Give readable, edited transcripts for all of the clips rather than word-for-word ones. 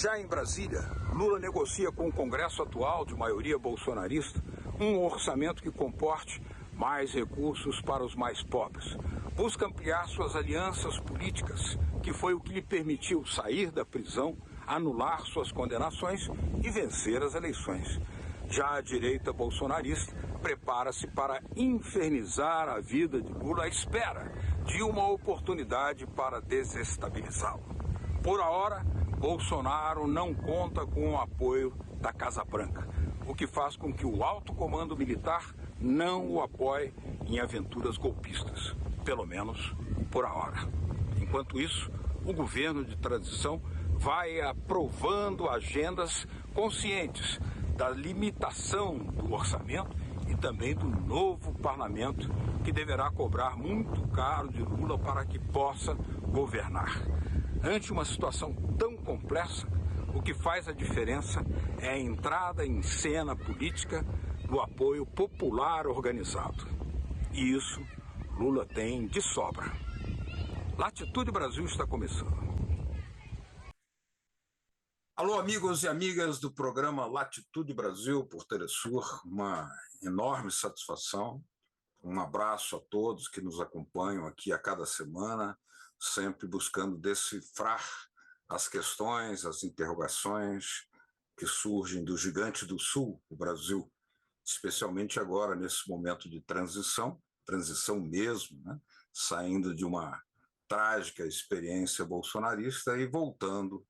Já em Brasília, Lula negocia com o Congresso atual, de maioria bolsonarista, um orçamento que comporte mais recursos para os mais pobres. Busca ampliar suas alianças políticas, que foi o que lhe permitiu sair da prisão, anular suas condenações e vencer as eleições. Já a direita bolsonarista prepara-se para infernizar a vida de Lula à espera de uma oportunidade para desestabilizá-lo. Por ahora, Bolsonaro não conta com o apoio da Casa Branca, o que faz com que o alto comando militar não o apoie em aventuras golpistas, pelo menos por ahora. Enquanto isso, o governo de transição vai aprovando agendas conscientes da limitação do orçamento e também do novo parlamento, que deverá cobrar muito caro de Lula para que possa governar. Ante uma situação tão complexa, o que faz a diferença é a entrada em cena política do apoio popular organizado. E isso Lula tem de sobra. Latitude Brasil está começando. Alô, amigos e amigas do programa Latitude Brasil por Telesur, uma enorme satisfação. Um abraço a todos que nos acompanham aqui a cada semana, sempre buscando decifrar as questões, as interrogações que surgem do gigante do Sul, o Brasil, especialmente agora nesse momento de transição mesmo, né? Saindo de uma trágica experiência bolsonarista e voltando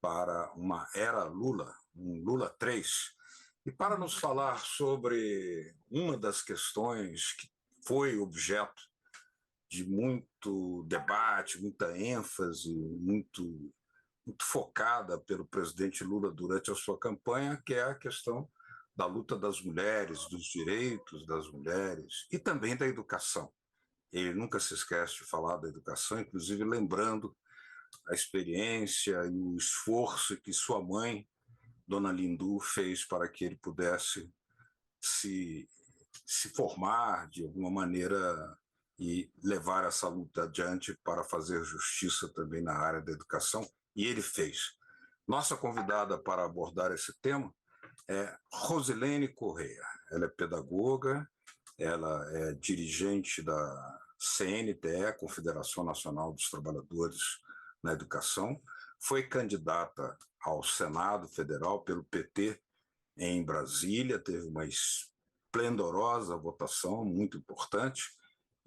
para uma era Lula, um Lula 3. E para nos falar sobre uma das questões que foi objeto de muito debate, muita ênfase, muito focada pelo presidente Lula durante a sua campanha, que é a questão da luta das mulheres, dos direitos das mulheres e também da educação. Ele nunca se esquece de falar da educação, inclusive lembrando a experiência e o esforço que sua mãe, Dona Lindu, fez para que ele pudesse se formar de alguma maneira e levar essa luta adiante para fazer justiça também na área da educação, e ele fez. Nossa convidada para abordar esse tema é Rosilene Correia. Ela é pedagoga, ela é dirigente da CNTE, Confederação Nacional dos Trabalhadores na Educação, foi candidata ao Senado Federal pelo PT em Brasília, teve uma esplendorosa votação, muito importante,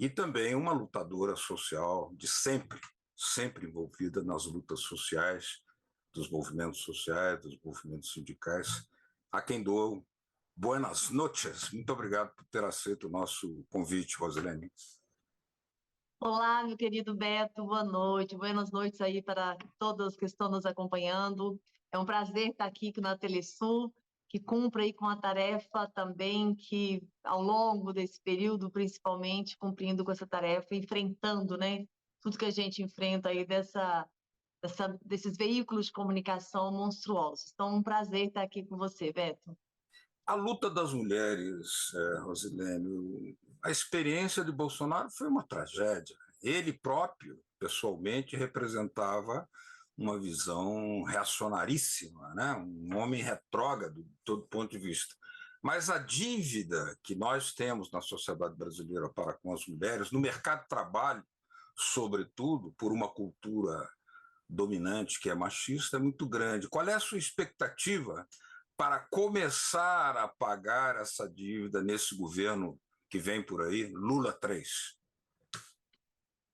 e também uma lutadora social de sempre envolvida nas lutas sociais, dos movimentos sociais, dos movimentos sindicais, a quem dou buenas noches. Muito obrigado por ter aceito o nosso convite, Rosilene. Olá, meu querido Beto, boa noite, buenas noites aí para todos que estão nos acompanhando. É um prazer estar aqui na Telesul, que cumpre aí com a tarefa também que, ao longo desse período, principalmente, cumprindo com essa tarefa, enfrentando, né, tudo que a gente enfrenta aí desses veículos de comunicação monstruosos. Então, um prazer estar aqui com você, Beto. A luta das mulheres, Rosilene, a experiência de Bolsonaro foi uma tragédia. Ele próprio, pessoalmente, representava uma visão reacionaríssima, né? Um homem retrógrado de todo ponto de vista. Mas a dívida que nós temos na sociedade brasileira para com as mulheres, no mercado de trabalho, sobretudo, por uma cultura dominante que é machista, é muito grande. Qual é a sua expectativa para começar a pagar essa dívida nesse governo que vem por aí, Lula 3?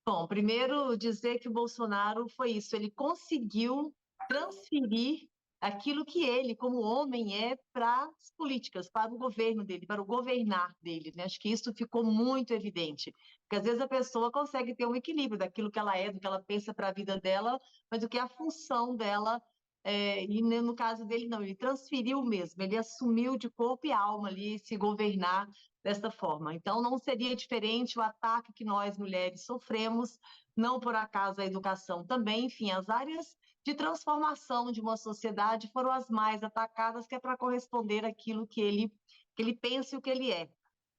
Bom, primeiro dizer que o Bolsonaro foi isso, ele conseguiu transferir aquilo que ele, como homem, é para as políticas, para o governo dele, para o governar dele, né? Acho que isso ficou muito evidente, porque às vezes a pessoa consegue ter um equilíbrio daquilo que ela é, do que ela pensa para a vida dela, mas do que é a função dela, e no caso dele não, ele transferiu mesmo, ele assumiu de corpo e alma ali se governar desta forma. Então, não seria diferente o ataque que nós, mulheres, sofremos, não por acaso a educação também, enfim, as áreas de transformação de uma sociedade foram as mais atacadas, que é para corresponder àquilo que ele pensa e o que ele é.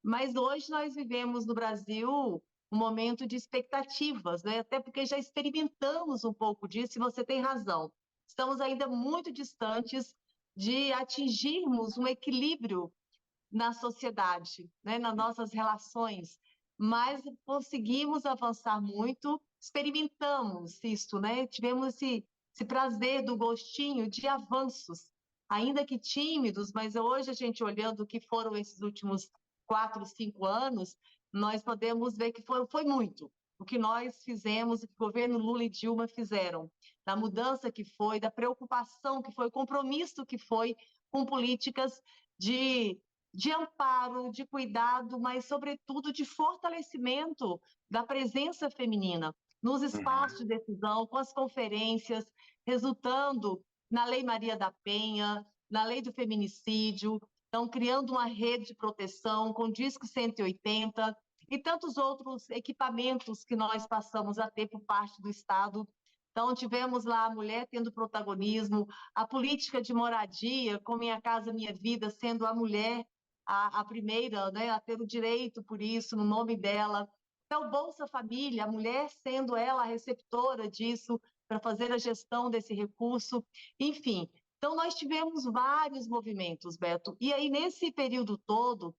Mas hoje nós vivemos no Brasil um momento de expectativas, né? Até porque já experimentamos um pouco disso, e você tem razão. estamos ainda muito distantes de atingirmos um equilíbrio na sociedade, né, nas nossas relações, mas conseguimos avançar muito, experimentamos isso, né? Tivemos esse prazer do gostinho de avanços, ainda que tímidos, mas hoje a gente olhando o que foram esses últimos 4, 5 anos, nós podemos ver que foi muito. O que nós fizemos, o que o governo Lula e Dilma fizeram, da mudança que foi, da preocupação que foi, o compromisso que foi com políticas de amparo, de cuidado, mas, sobretudo, de fortalecimento da presença feminina nos espaços de decisão, com as conferências, resultando na Lei Maria da Penha, na Lei do Feminicídio, então, criando uma rede de proteção com Disque 180 e tantos outros equipamentos que nós passamos a ter por parte do Estado. Então, tivemos lá a mulher tendo protagonismo, a política de moradia, com Minha Casa Minha Vida, sendo a mulher a primeira, né, a ter o direito por isso, no nome dela. Então, Bolsa Família, a mulher sendo ela a receptora disso, para fazer a gestão desse recurso, enfim. Então, nós tivemos vários movimentos, Beto. E aí, nesse período todo,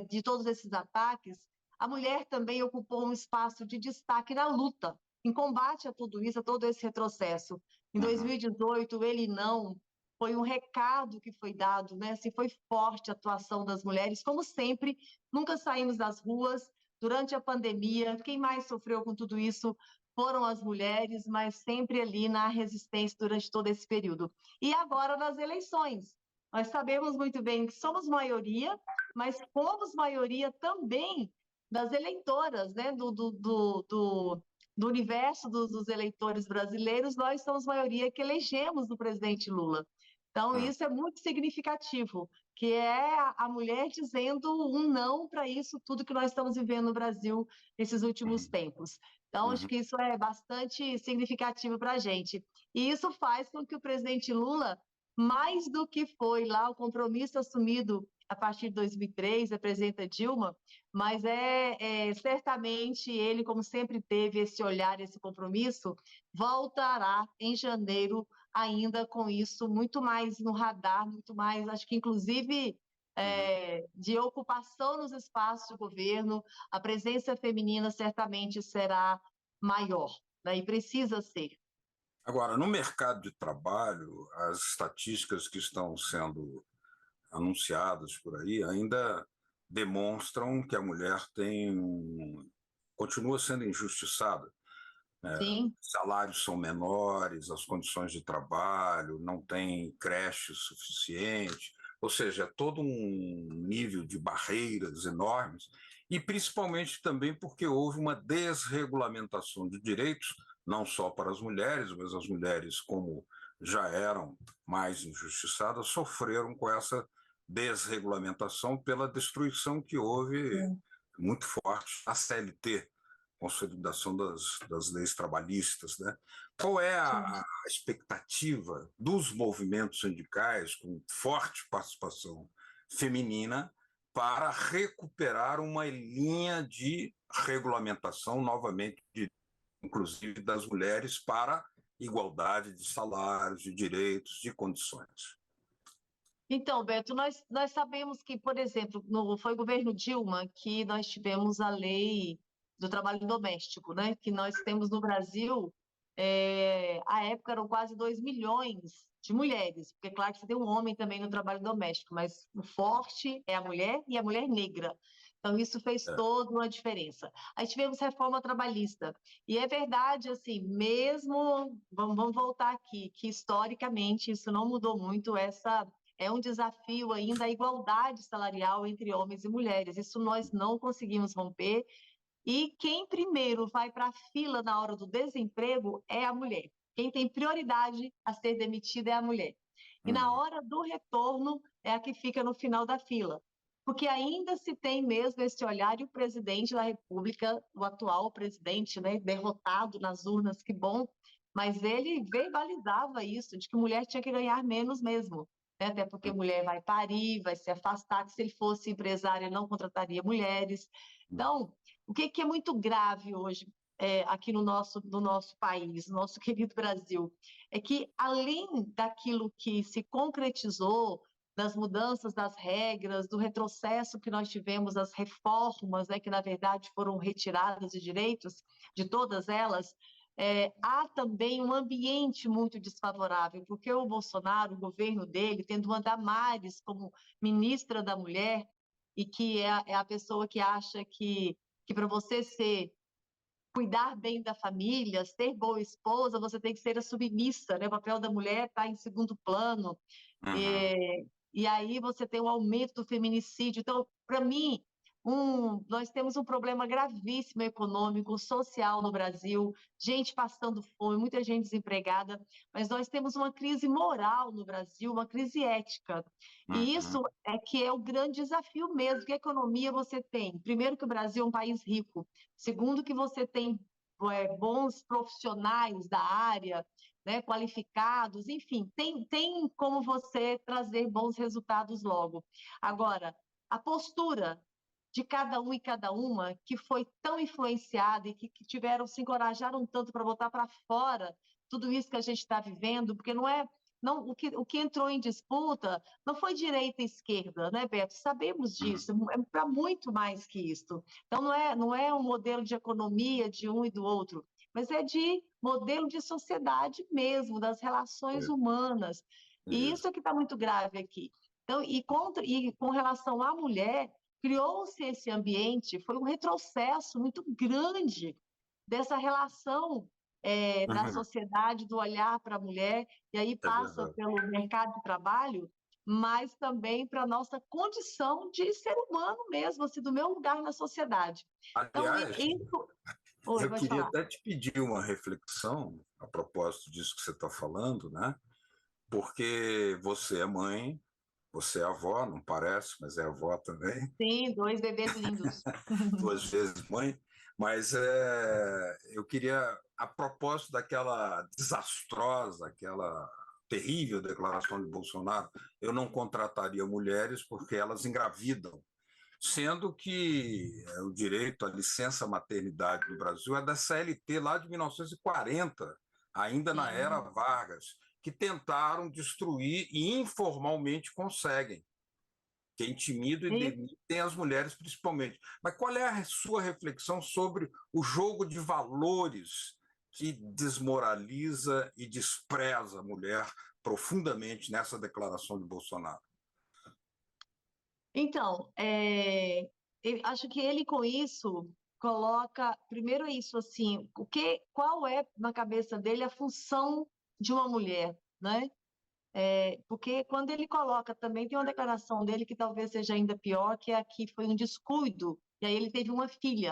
de todos esses ataques, a mulher também ocupou um espaço de destaque na luta, em combate a tudo isso, a todo esse retrocesso. Em 2018, ele não, foi um recado que foi dado, né? Assim, foi forte a atuação das mulheres, como sempre, nunca saímos das ruas. Durante a pandemia, quem mais sofreu com tudo isso foram as mulheres, mas sempre ali na resistência durante todo esse período. E agora nas eleições, nós sabemos muito bem que somos maioria, mas fomos maioria também das eleitoras, né? do universo dos eleitores brasileiros, nós somos maioria que elegemos o presidente Lula. Então, isso é muito significativo, que é a mulher dizendo um não para isso tudo que nós estamos vivendo no Brasil nesses últimos tempos. Então, acho que isso é bastante significativo para a gente. E isso faz com que o presidente Lula, mais do que foi lá o compromisso assumido a partir de 2003, a presidenta Dilma, mas certamente ele, como sempre teve esse olhar, esse compromisso, voltará em janeiro ainda com isso muito mais no radar, muito mais, acho que inclusive de ocupação nos espaços de governo, a presença feminina certamente será maior, né? E precisa ser. Agora, no mercado de trabalho, as estatísticas que estão sendo anunciadas por aí ainda demonstram que a mulher continua sendo injustiçada. Sim. Salários são menores, as condições de trabalho, não tem creche suficiente, ou seja, todo um nível de barreiras enormes, e principalmente também porque houve uma desregulamentação de direitos, não só para as mulheres, mas as mulheres, como já eram mais injustiçadas, sofreram com essa desregulamentação pela destruição que houve muito forte na CLT, consolidação das leis trabalhistas, né? Qual é a expectativa dos movimentos sindicais com forte participação feminina para recuperar uma linha de regulamentação, novamente, inclusive das mulheres, para igualdade de salários, de direitos, de condições? Então, Beto, nós sabemos que, por exemplo, foi o governo Dilma que nós tivemos a lei do trabalho doméstico, né? Que nós temos no Brasil, à época eram quase 2 milhões de mulheres, porque claro que você tem um homem também no trabalho doméstico, mas o forte é a mulher e a mulher negra. Então, isso fez toda uma diferença. Aí tivemos reforma trabalhista. E é verdade, assim, mesmo, vamos voltar aqui, que historicamente isso não mudou muito, é um desafio ainda a igualdade salarial entre homens e mulheres. Isso nós não conseguimos romper. E quem primeiro vai para a fila na hora do desemprego é a mulher. Quem tem prioridade a ser demitida é a mulher. E na hora do retorno é a que fica no final da fila. Porque ainda se tem mesmo esse olhar, e o presidente da República, o atual presidente, né, derrotado nas urnas, que bom, mas ele verbalizava isso, de que mulher tinha que ganhar menos mesmo. Né? Até porque mulher vai parir, vai se afastar, que se ele fosse empresário, ele não contrataria mulheres. Então, o que é muito grave hoje? aqui no nosso país, no nosso querido Brasil, é que, além daquilo que se concretizou, das mudanças das regras, do retrocesso que nós tivemos, as reformas, né, que, na verdade, foram retiradas de direitos de todas elas, há também um ambiente muito desfavorável, porque o Bolsonaro, o governo dele, tendo uma Damares como ministra da Mulher, e que é a pessoa que acha que para você cuidar bem da família, ser boa esposa, você tem que ser a submissa, né? O papel da mulher está em segundo plano. Uhum. E aí você tem o aumento do feminicídio. Então, para mim, nós temos um problema gravíssimo econômico, social no Brasil, gente passando fome, muita gente desempregada, mas nós temos uma crise moral no Brasil, uma crise ética. E Uhum. isso é que é o grande desafio mesmo. Que economia você tem? Primeiro, que o Brasil é um país rico. Segundo, que você tem bons profissionais da área, né, qualificados, enfim, tem como você trazer bons resultados logo. Agora, a postura de cada um e cada uma que foi tão influenciada e que se encorajaram tanto para botar para fora tudo isso que a gente está vivendo, porque o que entrou em disputa não foi direita e esquerda, né, Beto? Sabemos disso, é para muito mais que isso. Então, não é um modelo de economia de um e do outro, mas é de modelo de sociedade mesmo, das relações humanas. E isso é que está muito grave aqui. Então, e com relação à mulher, criou-se esse ambiente, foi um retrocesso muito grande dessa relação da Uhum. sociedade, do olhar para a mulher, e aí É passa verdade. pelo mercado de trabalho, mas também para a nossa condição de ser humano mesmo, assim, do meu lugar na sociedade. Então, Aliás, isso... Oi, eu pode queria falar. até te pedir uma reflexão a propósito disso que você está falando, né? Porque você é mãe, você é avó, não parece, mas é avó também, Sim, 2 bebês lindos. duas vezes mãe. Mas eu queria, a propósito daquela desastrosa, aquela terrível declaração de Bolsonaro, eu não contrataria mulheres porque elas engravidam. Sendo que o direito à licença maternidade no Brasil é da CLT lá de 1940, ainda na era Sim. Vargas, que tentaram destruir e informalmente conseguem, que intimidam e E, demitem as mulheres principalmente. Mas qual é a sua reflexão sobre o jogo de valores que desmoraliza e despreza a mulher profundamente nessa declaração de Bolsonaro? então, eu acho que ele com isso coloca, primeiro é isso assim, qual é na cabeça dele a função de uma mulher, né? Porque quando ele coloca também, tem uma declaração dele que talvez seja ainda pior, que é aqui foi um descuido, e aí ele teve uma filha,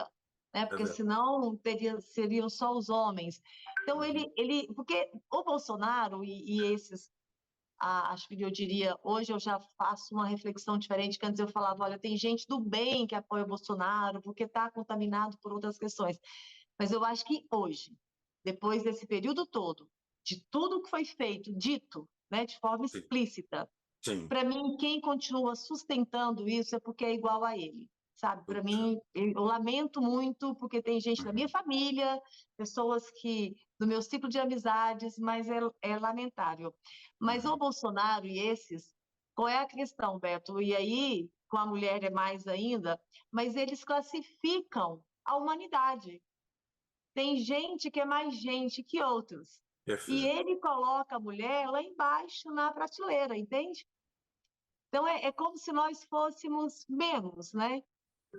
né? É Porque verdade. senão seriam só os homens. Então, Uhum. porque o Bolsonaro e esses, acho que eu diria, hoje eu já faço uma reflexão diferente, que antes eu falava, olha, tem gente do bem que apoia o Bolsonaro, porque está contaminado por outras questões. Mas eu acho que hoje, depois desse período todo, de tudo que foi feito, dito, né, de forma Sim, explícita, sim. para mim, quem continua sustentando isso é porque é igual a ele, sabe? Para mim, eu lamento muito, porque tem gente da minha Uhum. família, pessoas que do meu ciclo de amizades, mas é lamentável. Mas o Uhum. Bolsonaro e esses, qual é a questão, Beto? E aí, com a mulher é mais ainda, mas eles classificam a humanidade. Tem gente que é mais gente que outros. E Perfeito. ele coloca a mulher lá embaixo na prateleira, entende? Então, é como se nós fôssemos menos, né?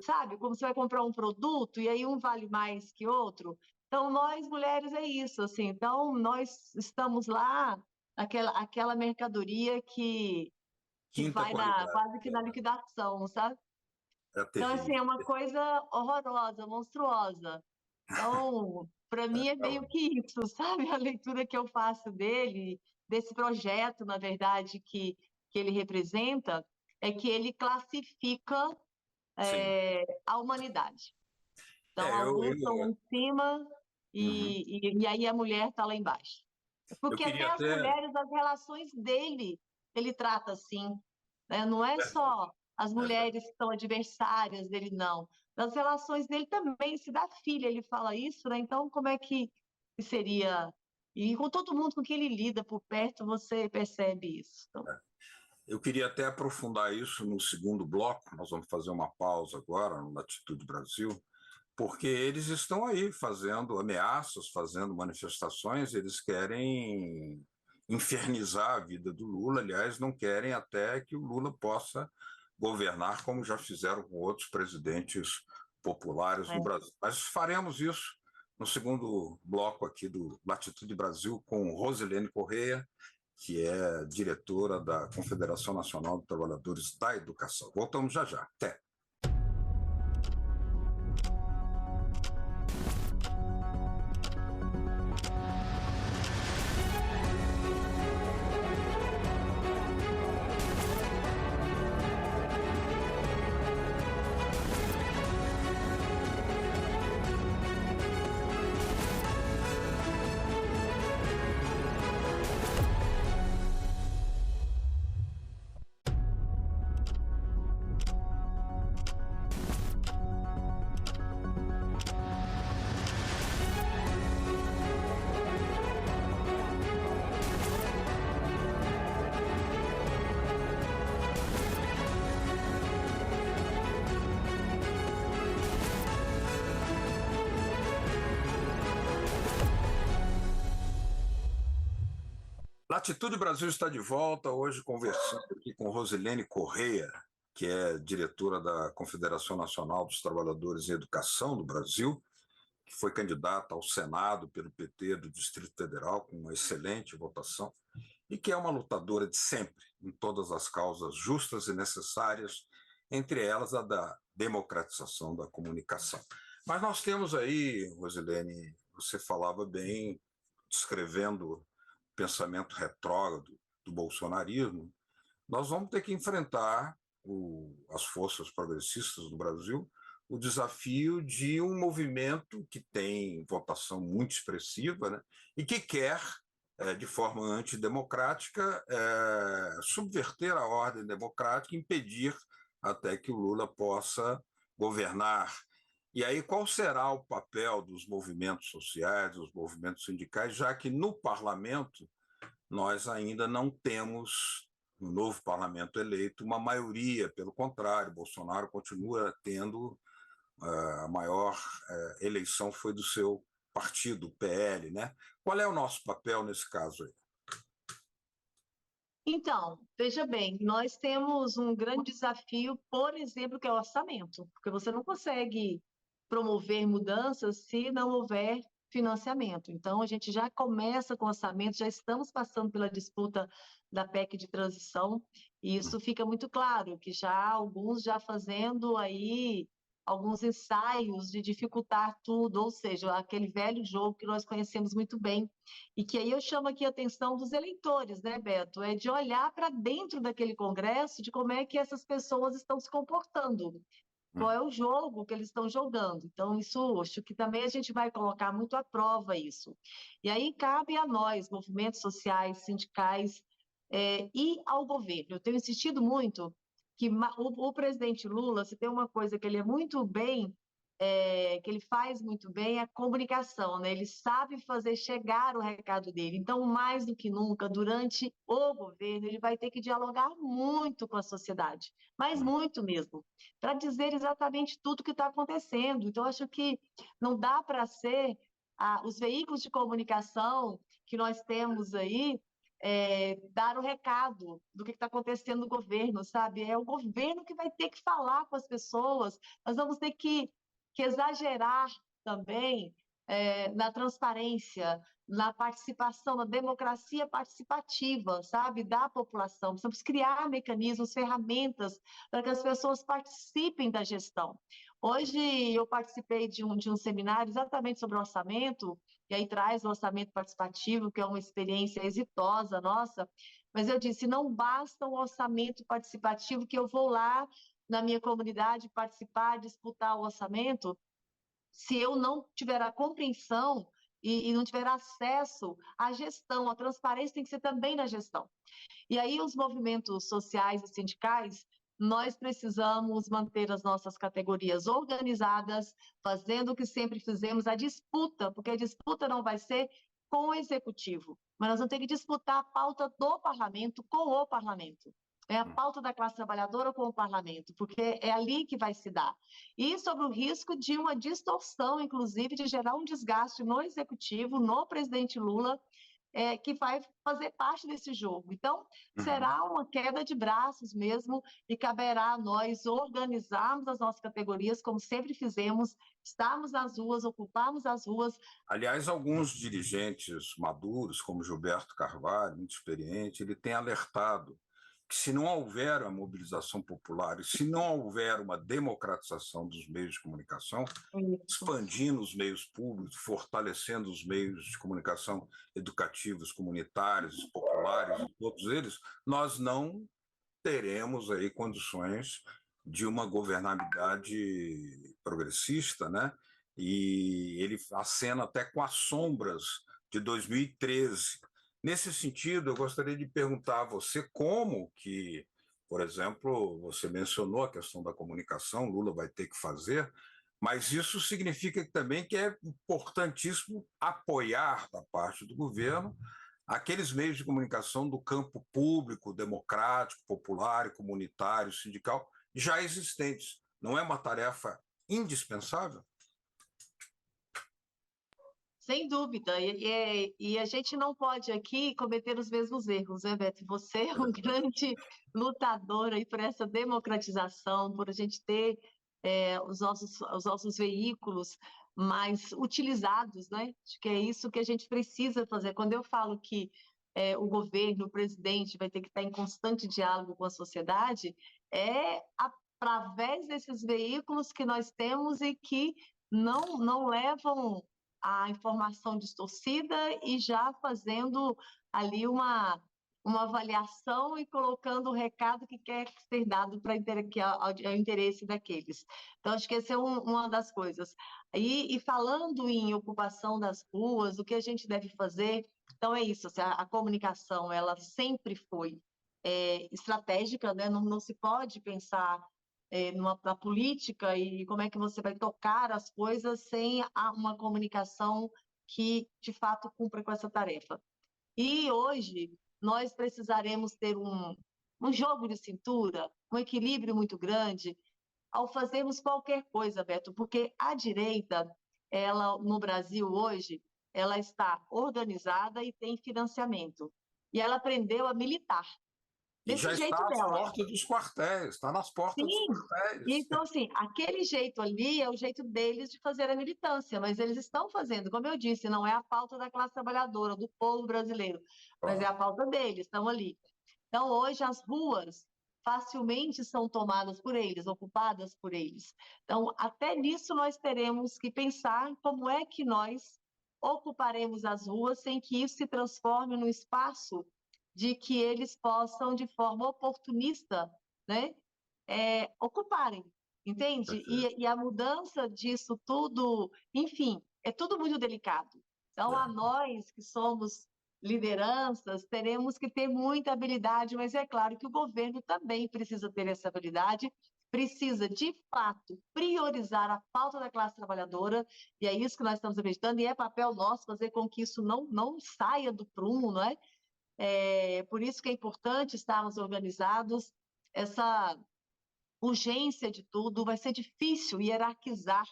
Sabe? Como você vai comprar um produto e aí um vale mais que outro. Então, nós mulheres é isso, assim. Então, nós estamos lá, aquela mercadoria que Quinta vai qualidade. quase que na liquidação, sabe? É Então, assim, terrível. é uma coisa horrorosa, monstruosa. Então, para É, mim é meio que isso, sabe? A leitura que eu faço dele, desse projeto, na verdade, que ele representa, é que ele classifica sim. a humanidade. Então, É, alguns estão em cima uhum. e aí a mulher está lá embaixo. Eu Porque até queria as até. mulheres, as relações dele, ele trata assim, né? Não é Verdade, só as é verdade. mulheres que são adversárias dele, não. das relações dele também, se da filha ele fala isso, né? Então, como é que seria? E com todo mundo com quem ele lida por perto, você percebe isso. Então, eu queria até aprofundar isso no segundo bloco, nós vamos fazer uma pausa agora no Latitude Brasil, porque eles estão aí fazendo ameaças, fazendo manifestações, eles querem infernizar a vida do Lula, aliás, não querem até que o Lula possa governar como já fizeram com outros presidentes populares no Brasil. Mas faremos isso no segundo bloco aqui do Latitude Brasil com Rosilene Correia, que é diretora da Confederação Nacional dos Trabalhadores da Educação. Voltamos já já. Até. Latitude Brasil está de volta, hoje conversando aqui com Rosilene Correia, que é diretora da Confederação Nacional dos Trabalhadores em Educação do Brasil, que foi candidata ao Senado pelo PT do Distrito Federal, com uma excelente votação, e que é uma lutadora de sempre em todas as causas justas e necessárias, entre elas a da democratização da comunicação. Mas nós temos aí, Rosilene, você falava bem, descrevendo pensamento retrógrado do bolsonarismo, nós vamos ter que enfrentar as forças progressistas do Brasil o desafio de um movimento que tem votação muito expressiva, né, e que quer, de forma antidemocrática, subverter a ordem democrática, impedir até que o Lula possa governar. E aí, qual será o papel dos movimentos sociais, dos movimentos sindicais, já que no parlamento nós ainda não temos, no novo parlamento eleito, uma maioria, pelo contrário, Bolsonaro continua tendo a maior eleição foi do seu partido, o PL, né? Qual é o nosso papel nesse caso aí? Então, veja bem, nós temos um grande desafio, por exemplo, que é o orçamento, porque você não consegue promover mudanças se não houver financiamento. Então, a gente já começa com orçamento, já estamos passando pela disputa da PEC de transição, e isso fica muito claro, que já alguns já fazendo aí alguns ensaios de dificultar tudo, ou seja, aquele velho jogo que nós conhecemos muito bem, e que aí eu chamo aqui a atenção dos eleitores, né, Beto? É de olhar para dentro daquele Congresso, de como é que essas pessoas estão se comportando, qual é o jogo que eles estão jogando. Então, isso, acho que também a gente vai colocar muito à prova isso. E aí cabe a nós, movimentos sociais, sindicais, e ao governo. Eu tenho insistido muito que o presidente Lula, se tem uma coisa que ele é muito bem, que ele faz muito bem, é a comunicação, né? Ele sabe fazer chegar o recado dele. Então, mais do que nunca, durante o governo, ele vai ter que dialogar muito com a sociedade, mas muito mesmo, para dizer exatamente tudo o que está acontecendo. Então, acho que não dá para ser os veículos de comunicação que nós temos aí, dar o recado do que está acontecendo no governo, sabe? É o governo que vai ter que falar com as pessoas, nós vamos ter que exagerar também na transparência, na participação, na democracia participativa, sabe, da população. Precisamos criar mecanismos, ferramentas para que as pessoas participem da gestão. Hoje eu participei de um seminário exatamente sobre orçamento, e aí traz o orçamento participativo, que é uma experiência exitosa nossa, mas eu disse, não basta o orçamento participativo que eu vou lá na minha comunidade participar, disputar o orçamento, se eu não tiver a compreensão e não tiver acesso à gestão, a transparência tem que ser também na gestão. E aí os movimentos sociais e sindicais nós precisamos manter as nossas categorias organizadas, fazendo o que sempre fizemos, a disputa, porque a disputa não vai ser com o executivo, mas nós vamos ter que disputar a pauta do parlamento com o parlamento. É a pauta da classe trabalhadora com o parlamento, porque é ali que vai se dar. E sobre o risco de uma distorção, inclusive, de gerar um desgaste no executivo, no presidente Lula, que vai fazer parte desse jogo. Então, será uma queda de braços mesmo, e caberá a nós organizarmos as nossas categorias, como sempre fizemos, estarmos nas ruas, ocuparmos as ruas. Aliás, alguns dirigentes maduros, como Gilberto Carvalho, muito experiente, ele tem alertado que se não houver a mobilização popular e se não houver uma democratização dos meios de comunicação, expandindo os meios públicos, fortalecendo os meios de comunicação educativos, comunitários, populares, todos eles, nós não teremos aí condições de uma governabilidade progressista, né? E ele acena até com as sombras de 2013. Nesse sentido, eu gostaria de perguntar a você como que, por exemplo, você mencionou a questão da comunicação, Lula vai ter que fazer, mas isso significa também que é importantíssimo apoiar da parte do governo aqueles meios de comunicação do campo público, democrático, popular e comunitário, sindical, já existentes. Não é uma tarefa indispensável? Sem dúvida, e a gente não pode aqui cometer os mesmos erros, né, Beto? Você é um grande lutador aí por essa democratização, por a gente ter os nossos veículos mais utilizados, né? Acho que é isso que a gente precisa fazer. Quando eu falo que o governo, o presidente vai ter que estar em constante diálogo com a sociedade, é através desses veículos que nós temos e que não levam a informação distorcida e já fazendo ali uma avaliação e colocando o recado que quer ser dado para ao interesse daqueles. Então, acho que essa é uma das coisas. E falando em ocupação das ruas, o que a gente deve fazer, então é isso, assim, a comunicação, ela sempre foi estratégica, né? Não se pode pensar na política e como é que você vai tocar as coisas sem uma comunicação que, de fato, cumpra com essa tarefa. E hoje nós precisaremos ter um jogo de cintura, um equilíbrio muito grande ao fazermos qualquer coisa, Beto, porque a direita, ela no Brasil hoje, ela está organizada e tem financiamento. E ela aprendeu a militar. E já Desse jeito está às dela. portas dos quartéis, está nas portas dos Sim, quartéis. então, assim, aquele jeito ali é o jeito deles de fazer a militância, mas eles estão fazendo, como eu disse, não é a pauta da classe trabalhadora, do povo brasileiro, mas é a pauta deles, estão ali. Então, hoje, as ruas facilmente são tomadas por eles, ocupadas por eles. Então, até nisso nós teremos que pensar como é que nós ocuparemos as ruas sem que isso se transforme num espaço de que eles possam, de forma oportunista, né, ocuparem, entende? E a mudança disso tudo, enfim, é tudo muito delicado. Então, a nós que somos lideranças, teremos que ter muita habilidade, mas é claro que o governo também precisa ter essa habilidade, precisa, de fato, priorizar a pauta da classe trabalhadora, e é isso que nós estamos acreditando, e é papel nosso fazer com que isso não saia do prumo, não é? Por isso que é importante estarmos organizados, essa urgência de tudo, vai ser difícil hierarquizar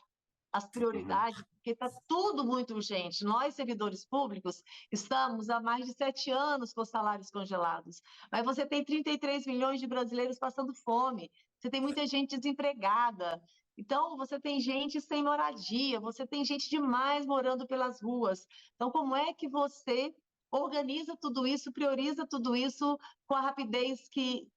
as prioridades, porque está tudo muito urgente. Nós, servidores públicos, estamos há mais de 7 anos com salários congelados, mas você tem 33 milhões de brasileiros passando fome, você tem muita gente desempregada, então você tem gente sem moradia, você tem gente demais morando pelas ruas. Então, como é que você organiza tudo isso, prioriza tudo isso com a rapidez que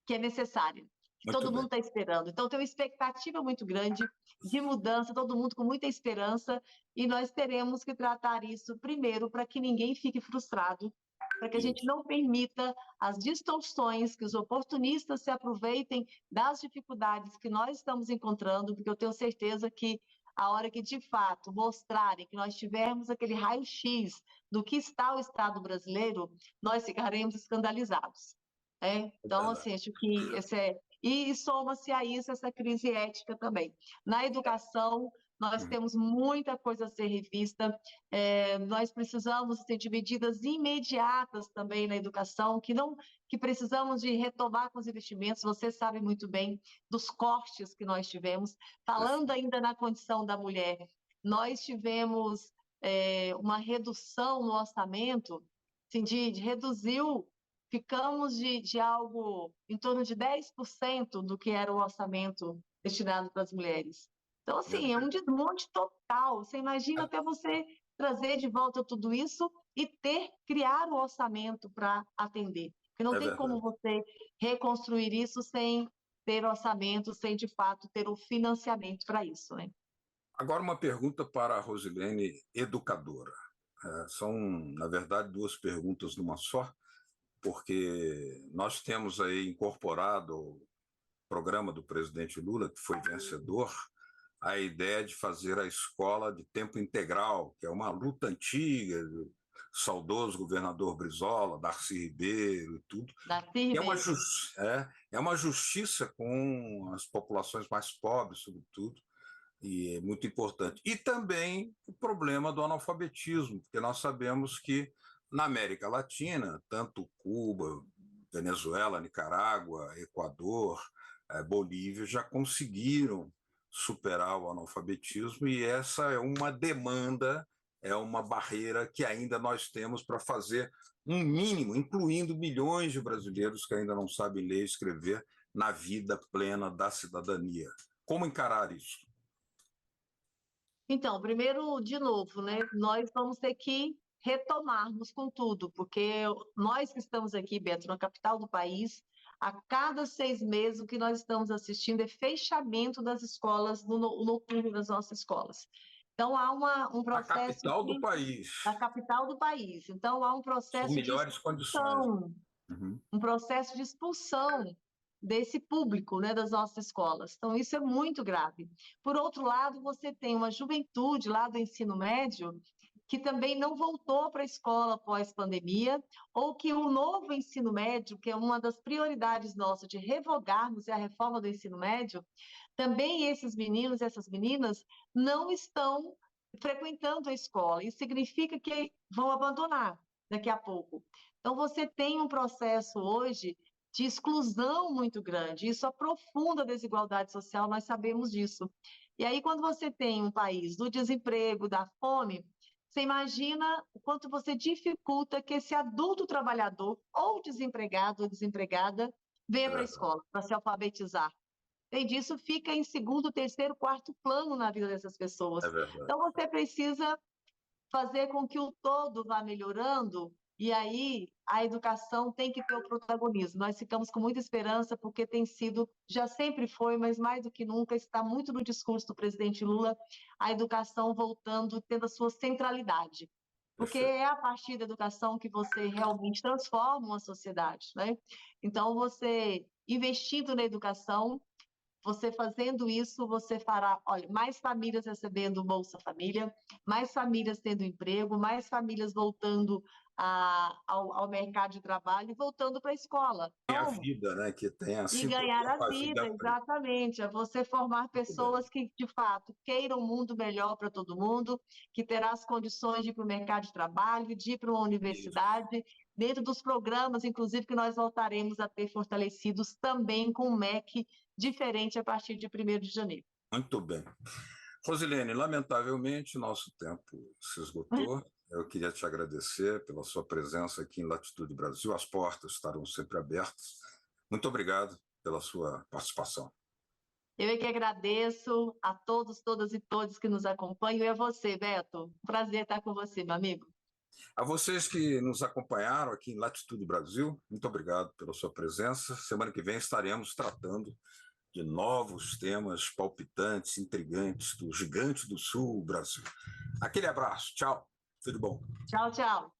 é necessária? Que Muito todo mundo bem. está esperando. Então, tem uma expectativa muito grande de mudança, todo mundo com muita esperança, e nós teremos que tratar isso primeiro para que ninguém fique frustrado, para que a gente não permita as distorções, que os oportunistas se aproveitem das dificuldades que nós estamos encontrando, porque eu tenho certeza que a hora que, de fato, mostrarem que nós tivermos aquele raio-x do que está o Estado brasileiro, nós ficaremos escandalizados. Então, assim, acho que e soma-se a isso essa crise ética também. Na educação, nós temos muita coisa a ser revista, nós precisamos de medidas imediatas também na educação, que precisamos de retomar com os investimentos. Você sabe muito bem dos cortes que nós tivemos. Falando ainda na condição da mulher, nós tivemos uma redução no orçamento, assim, reduziu. Ficamos de algo em torno de 10% do que era o orçamento destinado para as mulheres. Então, assim, é um desmonte total. Você imagina até você trazer de volta tudo isso e criar o orçamento para atender. Porque não tem como você reconstruir isso sem ter orçamento, sem, de fato, ter o financiamento para isso, né? Agora, uma pergunta para a Rosilene, educadora. São, na verdade, duas perguntas numa só, porque nós temos aí incorporado o programa do presidente Lula, que foi vencedor, a ideia de fazer a escola de tempo integral, que é uma luta antiga do saudoso governador Brizola, Darcy Ribeiro e tudo. É uma justiça com as populações mais pobres, sobretudo, e é muito importante. E também o problema do analfabetismo, porque nós sabemos que na América Latina, tanto Cuba, Venezuela, Nicarágua, Equador, Bolívia já conseguiram superar o analfabetismo, e essa é uma demanda, é uma barreira que ainda nós temos para fazer um mínimo, incluindo milhões de brasileiros que ainda não sabem ler e escrever, na vida plena da cidadania. Como encarar isso? Então, primeiro, de novo, né, nós vamos ter que retomarmos com tudo, porque nós que estamos aqui, Beto, na capital do país, a cada 6 meses o que nós estamos assistindo é fechamento das escolas, no noturno das nossas escolas. Então, há um processo... A capital do país. A capital do país. Então, há um processo de expulsão. Um processo de expulsão desse público, né, das nossas escolas. Então, isso é muito grave. Por outro lado, você tem uma juventude lá do ensino médio que também não voltou para a escola após pandemia, ou que o novo ensino médio, que é uma das prioridades nossas de revogarmos, é a reforma do ensino médio, também esses meninos e essas meninas não estão frequentando a escola. Isso significa que vão abandonar daqui a pouco. Então, você tem um processo hoje de exclusão muito grande. Isso aprofunda a desigualdade social, nós sabemos disso. E aí, quando você tem um país do desemprego, da fome, você imagina o quanto você dificulta que esse adulto trabalhador, ou desempregado ou desempregada, venha para a escola para se alfabetizar. E disso fica em segundo, terceiro, quarto plano na vida dessas pessoas. Então, você precisa fazer com que o todo vá melhorando, e aí a educação tem que ter o protagonismo. Nós ficamos com muita esperança, porque tem sido, já sempre foi, mas mais do que nunca, está muito no discurso do presidente Lula, a educação voltando, tendo a sua centralidade. Porque é a partir da educação que você realmente transforma uma sociedade, né? Então, você investindo na educação, você fazendo isso, você fará, olha, mais famílias recebendo Bolsa Família, mais famílias tendo emprego, mais famílias voltando ao mercado de trabalho e voltando para a escola. Então, a vida, né? Que tem e ganhar a vida, exatamente. É você formar pessoas que, de fato, queiram um mundo melhor para todo mundo, que terá as condições de ir para o mercado de trabalho, de ir para uma universidade, dentro dos programas, inclusive, que nós voltaremos a ter fortalecidos também com o MEC diferente a partir de 1º de janeiro. Muito bem. Rosilene, lamentavelmente, nosso tempo se esgotou. Eu queria te agradecer pela sua presença aqui em Latitude Brasil. As portas estarão sempre abertas. Muito obrigado pela sua participação. Eu é que agradeço a todos, todas e todos que nos acompanham, e a você, Beto. Prazer estar com você, meu amigo. A vocês que nos acompanharam aqui em Latitude Brasil, muito obrigado pela sua presença. Semana que vem estaremos tratando de novos temas palpitantes, intrigantes do gigante do sul, Brasil. Aquele abraço. Tchau. Tudo bom. Tchau, tchau.